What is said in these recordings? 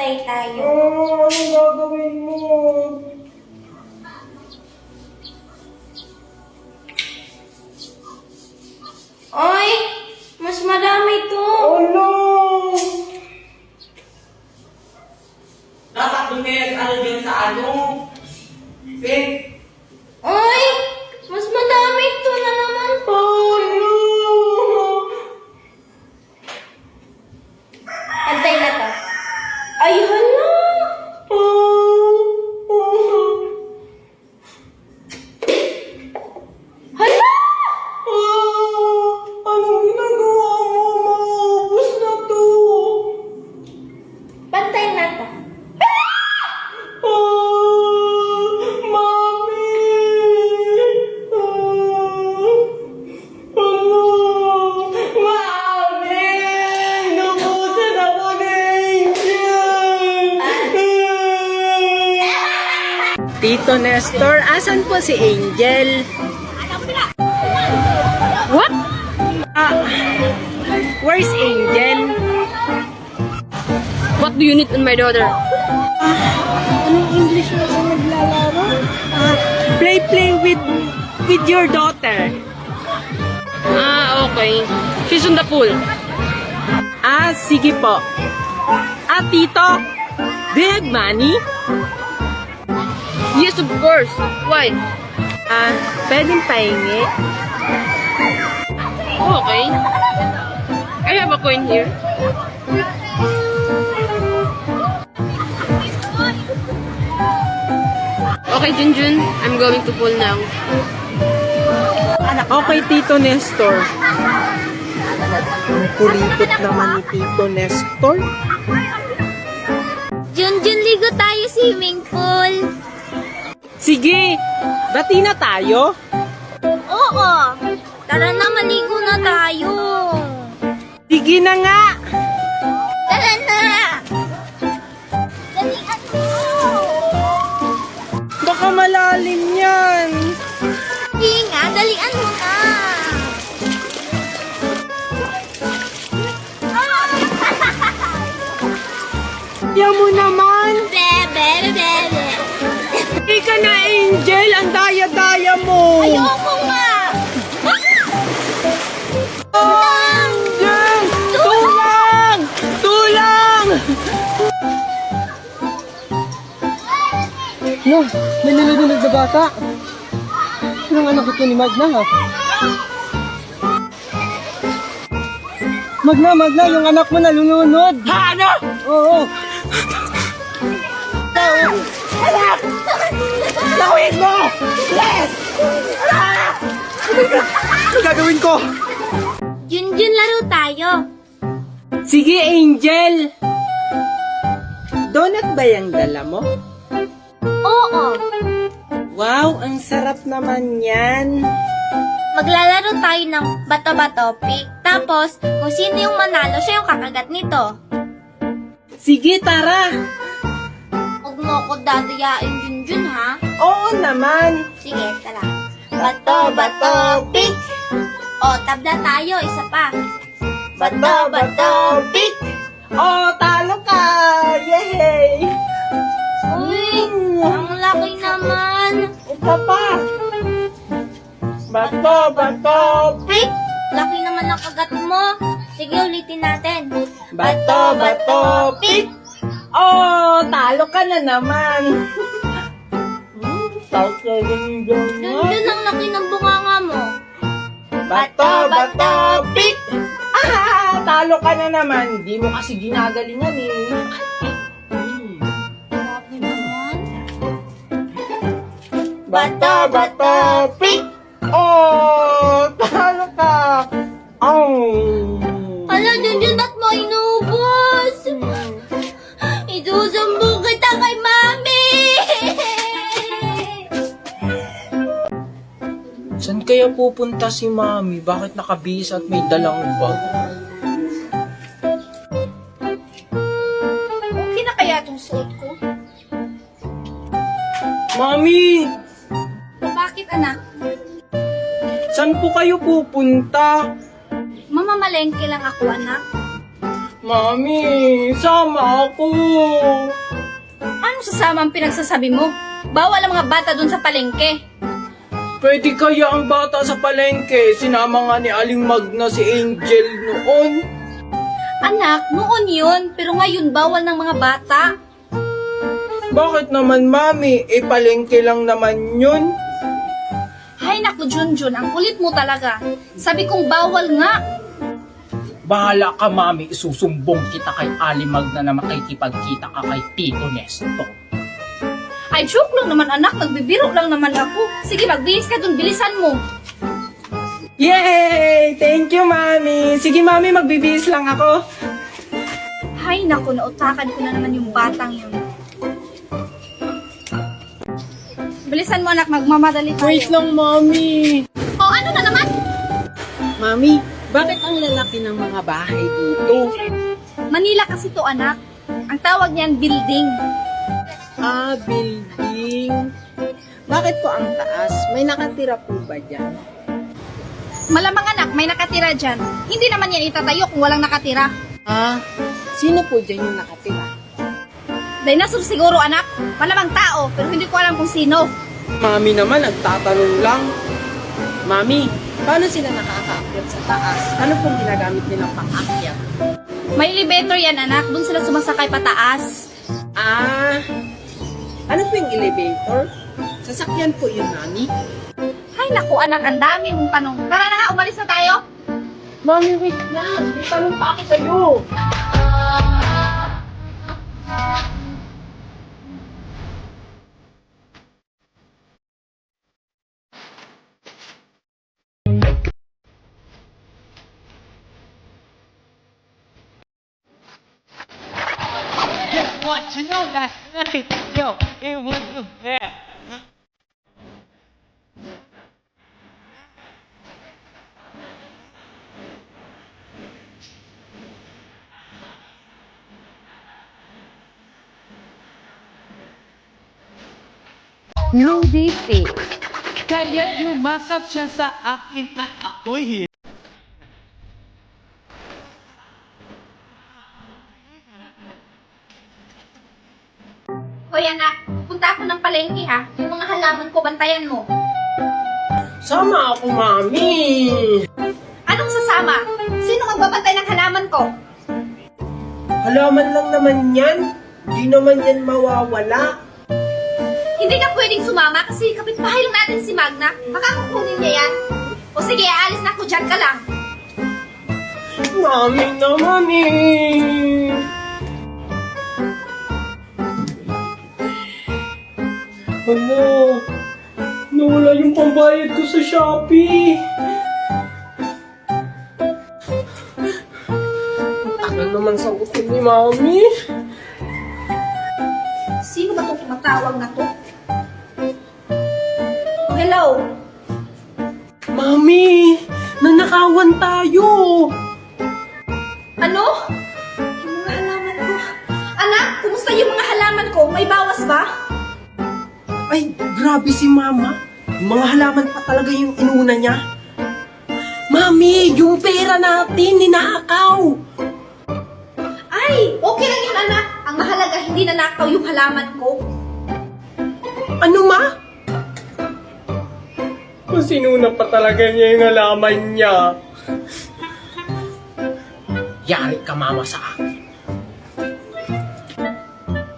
Pantay tayo. Anong gagawin mo? Oy! Mas madami to. Ano? Dapat dumilag ano din sa ano? Fit? Oy! Mas madami to na naman po. Ano? Pantay na to. Ay, hala! Hala! Anong ginagawa mo? Maubos na to. Pantay na to. Mami! Ano? Mami! Nabusan ako ni Angel! Tito Nestor, asan po si Angel? What? Where's Angel? What do you need on my daughter? Anong English na ako naglalaro? Play with your daughter. Okay. She's on the pool. Sige po. Tito, do you have money? Yes, of course. Why? Pwedeng pahingi. Okay. I have a coin here. Okay, Junjun. I'm going to pool now. Okay, Tito Nestor. Ang kulipot naman ni Tito Nestor. Junjun, ligo tayo swimming pool. Sige, bati na tayo. Oo. Tara na, maligo na tayo. Sige na nga. Tara na. Dalian mo. Baka malalim yan. Sige nga, dalian mo na. Yan mo naman. Bebe, bebe. Hindi ka na, Angel. Ang daya-daya mo. Ayoko nga. Angel! Tulang! Tulang! No, may nalulunod na bata. Sinong anak ito ni Magna, ha? Magna, yung anak mo nalulunod. Ha, ano? Oo. Anak! Lawin mo! Yes! Anak! Ano gagawin ko? Junjun, laro tayo. Sige, Angel. Donut ba yung dala mo? Oo. Wow, ang sarap naman yan. Maglalaro tayo ng bato-bato pick. Tapos, kung sino yung manalo, siya yung kakagat nito. Sige, tara. Huwag mo ako dadayain, Junjun, ha? Oo naman. Sige, tara. Bato-bato pick. O, tabla tayo. Isa pa. Bato-bato pick. Oh, talo ka. Yay! Uy, ang laki naman. Isa pa. Bato, Pick! Laki naman ang kagat mo. Sige, ulitin natin. bato, pick. Oh, talo ka na naman. Junjun, ang laki ng bunganga mo. Bato, pick. Talo ka na naman. Di mo kasi ginagalingan eh. Laki naman. Bato, pick. Oh, talo ka. Oh. Hala, Junjun, ba't mo inubos? Isusumbong kita kay Mami! Saan kaya pupunta si Mami? Bakit nakabihis at may dalang bag? Okay na kaya itong suot ko? Mami! Bakit, anak? Saan po kayo pupunta? Mamamalengke lang ako, anak. Mami, sama ako. Ano sasama ang pinagsasabi mo? Bawal ang mga bata dun sa palengke. Pwede kaya ang bata sa palengke? Sinama nga ni Aling Magna si Angel noon. Anak, noon yun, pero ngayon bawal ng mga bata. Bakit naman, Mami? Palengke lang naman yun. Hay naku, Junjun, ang kulit mo talaga. Sabi kong bawal nga. Bahala ka, Mami. Isusumbong kita kay Aling Magna na makikipagkita ka kay Tito Nestor. Ay, joke lang naman anak, nagbibiro lang naman ako. Sige, magbihis ka dun, bilisan mo. Yay! Thank you, Mami. Sige, Mami, magbibihis lang ako. Hay naku, nautakan ko na naman yung batang yun. Bilisan mo anak, magmamadali tayo. Wait lang, Mami. Oh, ano na naman? Mami, bakit ang lalaki ng mga bahay dito? Manila kasi to anak. Ang tawag niyan, building. Ah, building. Bakit po ang taas? May nakatira po ba dyan? Malamang anak, may nakatira dyan. Hindi naman yan itatayo kung walang nakatira. Ah, sino po dyan yung nakatira? Dinosaur siguro anak. Malamang tao, pero hindi ko alam kung sino. Mami naman, nagtatanong lang. Mami, paano sila nakakaakyat sa taas? Ano pong ginagamit nilang pang-akyat? May elevator yan anak, dun sila sumasakay pataas. Ah, ano po yung elevator? Sasakyan po yun, Mami. Hay naku anak, ang dami mong tanong. Tara na nga, umalis na tayo. Mami, wait lang. May tanong pa ako sa'yo. Want to know that nothing, yo, it was there. No date. Kaya yumakap siya sa akin at ako'y Hoy anak, punta ako ng palengke ha. Yung mga halaman ko, bantayan mo. Sama ako, Mami. Anong sasama? Sino magbabantay ng halaman ko? Halaman lang naman yan. Di naman yan mawawala. Hindi ka pwedeng sumama kasi kapitbahay lang natin si Magna. Makakakunin niya yan. O sige, aalis na ako, dyan ka lang. Mami naman eh. Ano? Nawala yung pambayad ko sa Shopee. Tagal naman sa utang ni Mami. Sino ba itong tumatawag na to? Oh, hello? Mami! Nanakawan tayo! Ano? Yung mga halaman ko. Anak, kumusta yung mga halaman ko? May bawas ba? Ay, grabe si Mama. Yung mga halaman pa talaga yung inuna niya. Mami, yung pera natin, ninakaw! Ay, okay lang yun anak. Ang mahalaga, hindi nanakaw yung halaman ko. Ano, Ma? Masinuna pa talaga niya yung halaman niya. Yari ka, Mama, sa akin.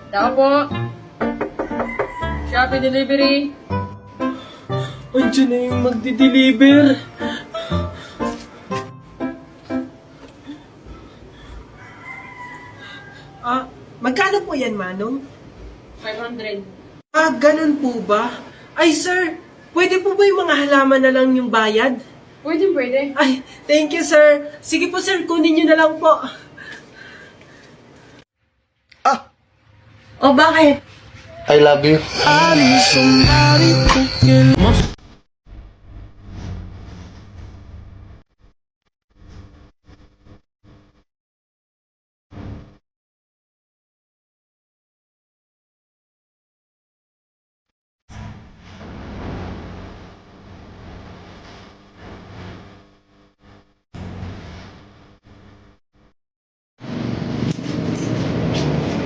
Tao po. Shopee delivery. Andiyan na yung magdi-deliver. Magkano po yan, Manong? 500. Ganun po ba? Ay, sir, pwede po ba yung mga halaman na lang yung bayad? Pwede. Ay, thank you, sir. Sige po, sir, kunin nyo na lang po. Oh, bakit? I love you.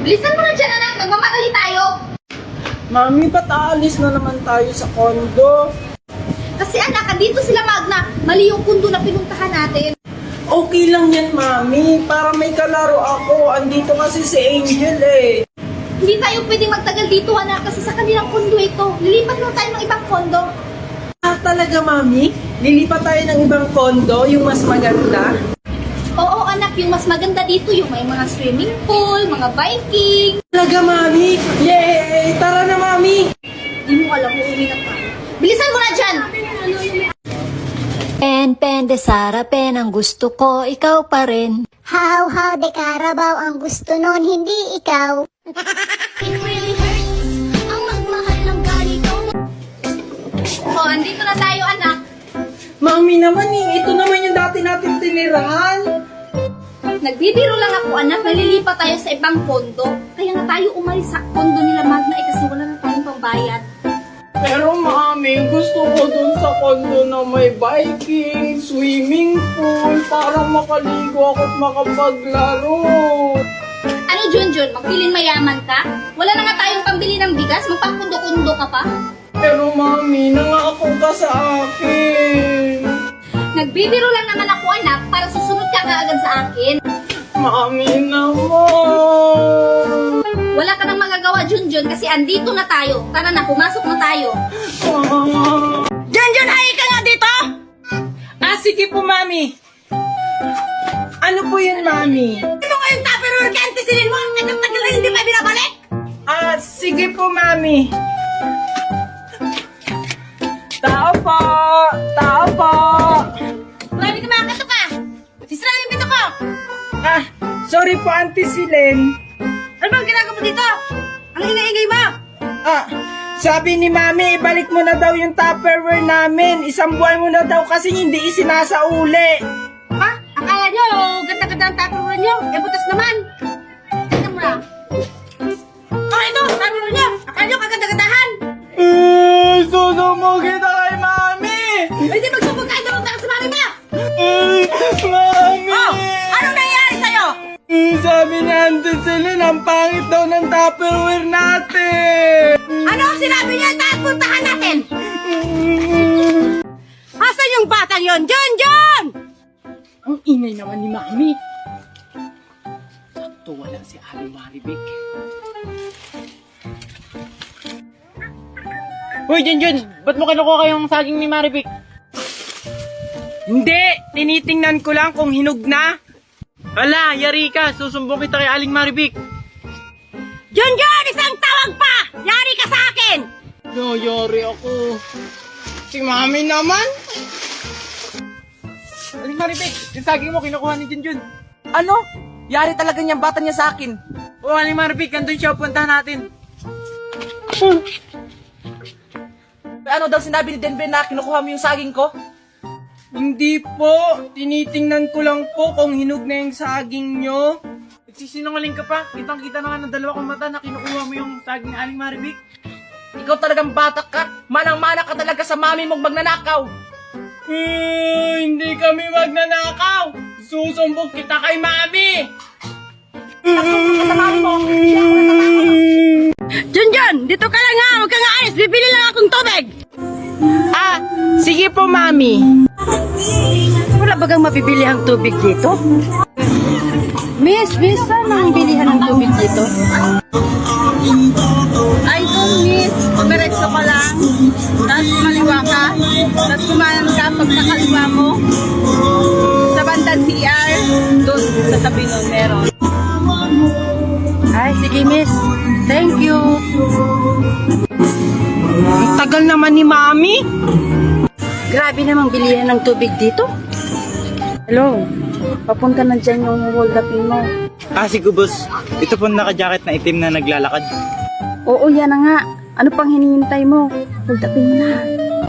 Bilisan mo na dyan, anak. Nagmamadali tayo. Mami, ba't aalis na naman tayo sa kondo? Kasi anak, andito sila Magna. Mali yung kundo na pinuntahan natin. Okay lang yan, Mami. Para may kalaro ako. Andito kasi si Angel eh. Hindi tayo pwedeng magtagal dito, anak, kasi sa kanilang kondo ito. Lilipat lang tayo ng ibang kondo. Ah, talaga, Mami? Lilipat tayo ng ibang kondo, yung mas maganda? Oo, anak, yung mas maganda dito, yung may mga swimming pool, mga biking. Talaga, Mami? Yay! Tara na, Mami! Hindi mo alam, uuwi na tayo. Bilisan mo na dyan! Pen de Sara, pen ang gusto ko, ikaw pa rin. How de Carabao ang gusto nun, hindi ikaw. It really hurts ang magmahal ng ganito. Oh, andito na tayo, anak. Mami naman eh, ito naman yung dati natin tinirahan. Nagbibiro lang ako, anak. Nalilipat tayo sa ibang kondo. Kaya nga tayo umalis sa kondo nila Magna kasi wala na tayong pambayad. Pero Mami, gusto ko dun sa kondo na may biking, swimming pool, para makaligo ako at makapaglaro. Ano, Junjun? Magpiling mayaman ka? Wala na nga tayong pambili ng bigas? Magpakundo-kundo ka pa? Pero Mami, nangako ka sa akin. Nagbibiro lang naman ako, anak, para susunod ka kaagad sa akin. Mami naman. Wala ka nang magagawa, Junjun, kasi andito na tayo. Tara na, pumasok na tayo. Junjun, hay ka nga dito! Ah, sige po, Mami. Ano po yun, Mami? Ano nga yung tupperware ka, antisilin mo? Ang tagal na hindi pa binabalik? Ah, sige po, Mami. Tao po! Tao po! Grabe ka mga kato ka! Sisira yung pito ko! Ah, sorry po, Auntie Silen. Ano bang ginagawa mo dito? Ang ingay-ingay mo! Ah, sabi ni Mami, ibalik mo na daw yung Tupperware namin. Isang buwan mo na daw kasi hindi isinasauli. Ha? Akala nyo, ganda-ganda ang tupperware nyo. Eh, butas naman. Tignan mo na. Oh, ito, tupperware nyo. Akala nyo, kaganda-gandahan. Susumo kita kay Mami! Hindi magsubog kayo doon sa mami mo. Mami! Oh, anong nangyayari sa'yo? Sabi ni Auntie Silen, ang pangit daw ng Tupperware natin! Ano ang sinabi niya? Puntahan natin. Asan yung batang yon? John! Ang ingay naman ni Mami. Sakto wala si Ali Maribik. Hoy, Junjun! Ba't mo kinukuha yung saging ni Maribik? Hindi! Tinitingnan ko lang kung hinog na. Hala, yari ka! Susumbong kita kay Aling Maribik! John! Isang tawag pa! Yari ka sa akin! Nayari ako. Si Mami naman? Aling Maribik! Yung saging mo kinukuha ni Junjun! Ano? Yari talaga niyang bata niya sa akin. O, Aling Maribik! Andun siya! Puntahan natin! Ano daw sinabi ni Denver na kinukuha mo yung saging ko? Hindi po. Tinitingnan ko lang po kung hinog na yung saging nyo. Nagsisinungaling ka pa! Kitang-kita naman ng dalawa kong mata na kinukuha mo yung saging ni Aling Maribik! Ikaw talagang batak ka. Manang-mana ka talaga sa mami mong magnanakaw. Hindi kami magnanakaw. Susumbong kita kay Mami. Nagsumbong ka sa mami mo. John! Dito ka lang ha! Huwag kang aalis! Bibili lang akong tubig! Ah, sige po, Mami. Wala bagang mabibili ang tubig dito? Miss, saan ang bilihan ng tubig dito? Ay, kung miss, diretso ka lang. Tapos kumaliwa ka. Tapos kumanan ka pag nakaliwa mo. Sa bandang CR, doon sa tabi nun meron. Ay, sige miss. Thank you. Ang tagal naman ni Mami. Grabe namang bilihan ng tubig dito. Hello, papunta na dyan yung hold upin mo. Ah, sige, boss. Ito po naka-jacket na itim na naglalakad. Oo, yan na nga. Ano pang hinihintay mo? Hold upin mo na.